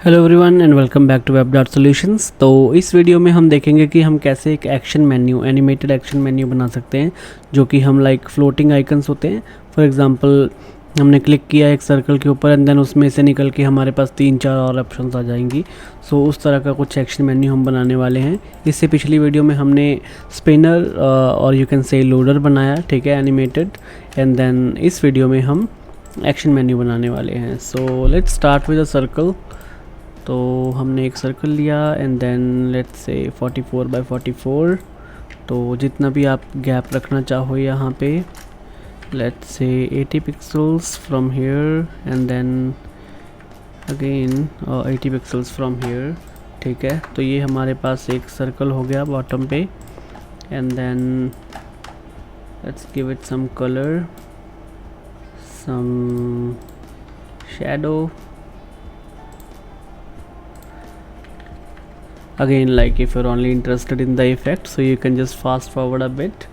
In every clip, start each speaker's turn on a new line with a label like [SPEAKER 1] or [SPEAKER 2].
[SPEAKER 1] Hello everyone and welcome back to Web Dot Solutions. तो इस video में हम देखेंगे कि हम कैसे एक action menu animated action menu बना सकते हैं, जो कि हम लाइक फ्लोटिंग आइकन्स होते हैं। फॉर एग्जांपल हमने क्लिक किया एक सर्कल के ऊपर एंड देन उसमें से निकल के हमारे पास 3-4 और ऑप्शंस आ जाएंगी। सो उस तरह का कुछ एक्शन मेन्यू हम बनाने वाले हैं। इससे पिछली वीडियो में हमने स्पिनर और यू कैन से लोडर बनाया, ठीक है, एनिमेटेड। एंड देन इस वीडियो में हम एक्शन मेन्यू बनाने वाले हैं। So let's start with a circle. तो हमने एक सर्कल लिया एंड देन लेट्स से 44 बाय 44। तो जितना भी आप गैप रखना चाहो यहाँ पे, let's say 80 pixels from here and then again 80 pixels from here, ठीक है। तो ये हमारे पास एक सर्कल हो गया बॉटम पे। And then let's give it some colour, some shadow. Again, like if you're only interested in the effect, so you can just fast forward a bit,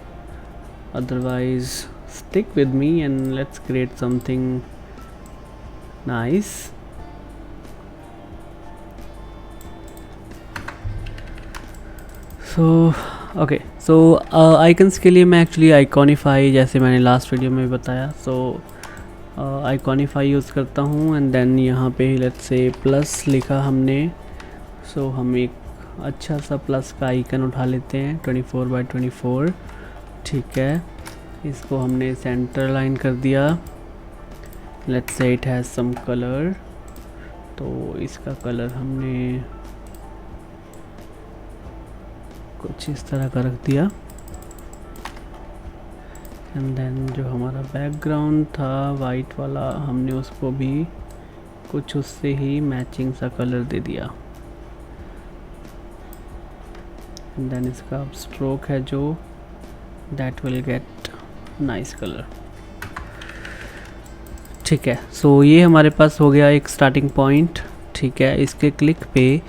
[SPEAKER 1] otherwise stick with me and let's create something nice. So icons के लिए मैं actually आइकॉनिफाई, जैसे मैंने last video में बताया, सो आइकॉनिफाई use करता हूँ। And then यहाँ पे लेट्स से प्लस लिखा हमने, सो हम एक अच्छा सा प्लस का आइकन उठा लेते हैं 24 बाय 24, ठीक है। इसको हमने सेंटर लाइन कर दिया। Let's say it has some colour, तो इसका कलर हमने कुछ इस तरह का रख दिया। एंड देन जो हमारा बैकग्राउंड था वाइट वाला, हमने उसको भी कुछ उससे ही मैचिंग सा कलर दे दिया। देन इसका स्ट्रोक है जो that will get nice colour, ठीक है। सो ये हमारे पास हो गया एक स्टार्टिंग पॉइंट, ठीक है। इसके क्लिक पे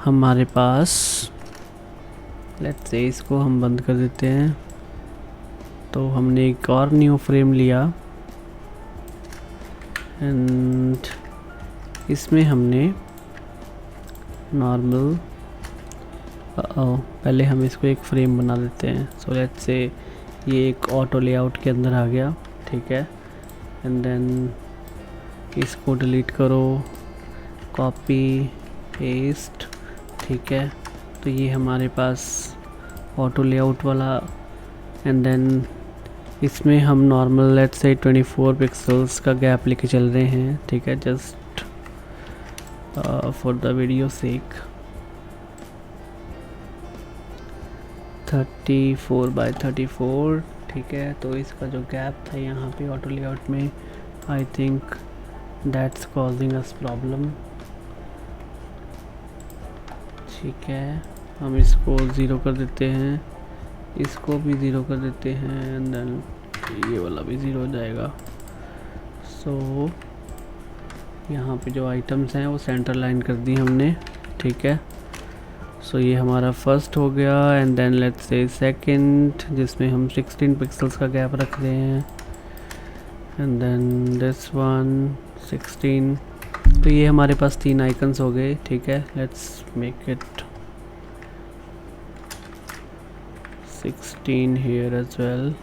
[SPEAKER 1] हमारे पास, लेट्स से इसको हम बंद कर देते हैं। तो हमने एक और न्यू फ्रेम लिया एंड इसमें हमने नॉर्मल, पहले हम इसको एक फ्रेम बना देते हैं। सो लेट्स से ये एक ऑटो लेआउट के अंदर आ गया, ठीक है। एंड देन इसको डिलीट करो, कॉपी पेस्ट, ठीक है। तो ये हमारे पास ऑटो लेआउट वाला। एंड देन इसमें हम नॉर्मल लेट्स से 24 पिक्सल्स का गैप लेके चल रहे हैं, ठीक है, just for the video sake. 34 by 34, ठीक है। तो इसका जो गैप था यहाँ पे ऑटो लेआउट में, I think that's causing us problem, ठीक है। हम इसको ज़ीरो कर देते हैं, इसको भी ज़ीरो कर देते हैं एंड देन ये वाला भी ज़ीरो हो जाएगा। सो यहाँ पे जो आइटम्स हैं वो सेंटर लाइन कर दी हमने, ठीक है। सो ये हमारा फर्स्ट हो गया। And then let's say second, जिसमें हम 16 पिक्सल्स का गैप रख रहे हैं। And then this one 16। तो ये हमारे पास 3 आइकन्स हो गए, ठीक है। Let's make it 16 here as well.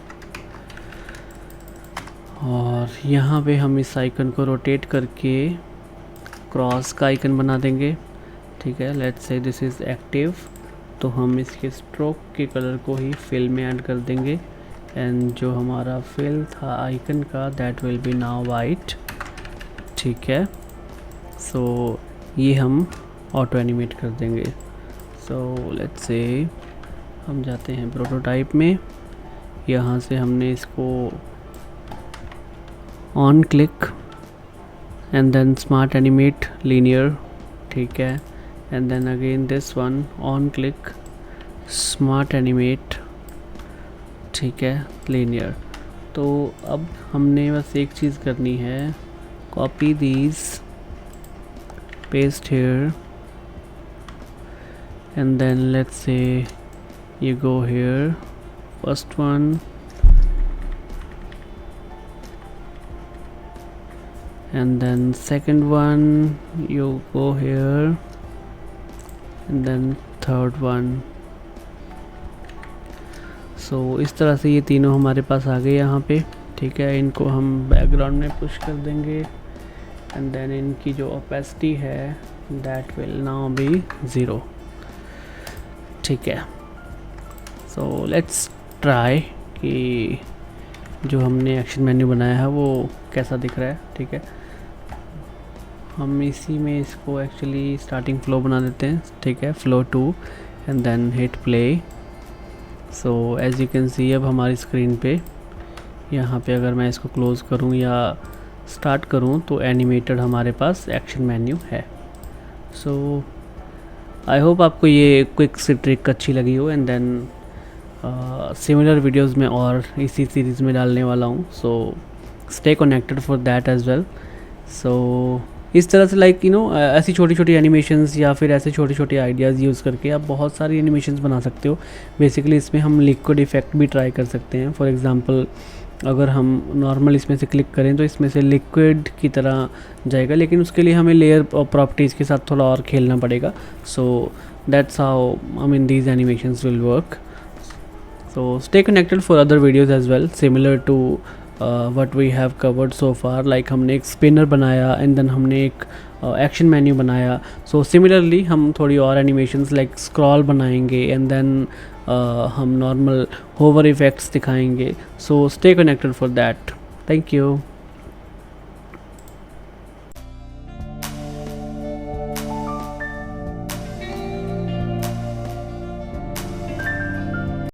[SPEAKER 1] और यहाँ पे हम इस आइकन को रोटेट करके क्रॉस का आइकन बना देंगे, ठीक है। Let's say this is active, तो हम इसके स्ट्रोक के कलर को ही फिल में ऐड कर देंगे। एंड जो हमारा फिल था आइकन का, that will be now white, ठीक है। सो ये हम ऑटो एनिमेट कर देंगे। सो लेट्स से हम जाते हैं प्रोटोटाइप में। यहाँ से हमने इसको on click and then smart animate linear, ठीक है। And then again this one on click smart animate, ठीक है, लीनियर। तो अब हमने बस एक चीज़ करनी है, copy these, paste here and then let's say you go here, first one and then second one you go here and then third one. सो इस तरह से ये तीनों हमारे पास आ गए यहाँ पे, ठीक है। इनको हम बैकग्राउंड में पुश कर देंगे एंड देन इनकी जो ओपेसिटी है दैट विल नाउ बी 0, ठीक है। सो लेट्स ट्राई कि जो हमने एक्शन मेन्यू बनाया है वो कैसा दिख रहा है, ठीक है। हम इसी में इसको एक्चुअली स्टार्टिंग फ्लो बना देते हैं, ठीक है, flow 2 and then hit play. So as you can see अब हमारी स्क्रीन पे यहाँ पे अगर मैं इसको क्लोज़ करूँ या स्टार्ट करूँ तो एनिमेटेड हमारे पास एक्शन मेन्यू है। सो आई होप आपको ये क्विक सी ट्रिक अच्छी लगी हो एंड देन सिमिलर वीडियोस में और इसी सीरीज़ में डालने वाला हूँ। So stay connected for that as well. So इस तरह से लाइक ऐसी छोटी छोटी एनिमेशंस या फिर ऐसे छोटे छोटे आइडियाज़ यूज़ करके आप बहुत सारी एनिमेशंस बना सकते हो। बेसिकली इसमें हम लिक्विड इफ़ेक्ट भी ट्राई कर सकते हैं। फॉर एग्जांपल अगर हम नॉर्मल इसमें से क्लिक करें तो इसमें से लिक्विड की तरह जाएगा, लेकिन उसके लिए हमें लेयर और प्रॉपर्टीज़ के साथ थोड़ा और खेलना पड़ेगा। So that's how I mean these animations will work. So stay connected for other videos as well similar to what we have covered so far, like हमने एक स्पिनर बनाया एंड देन हमने एक एक्शन मेन्यू बनाया। So similarly हम थोड़ी और animations like scroll बनाएंगे एंड देन हम नॉर्मल होवर इफेक्ट्स दिखाएंगे। सो stay connected for that. Thank you.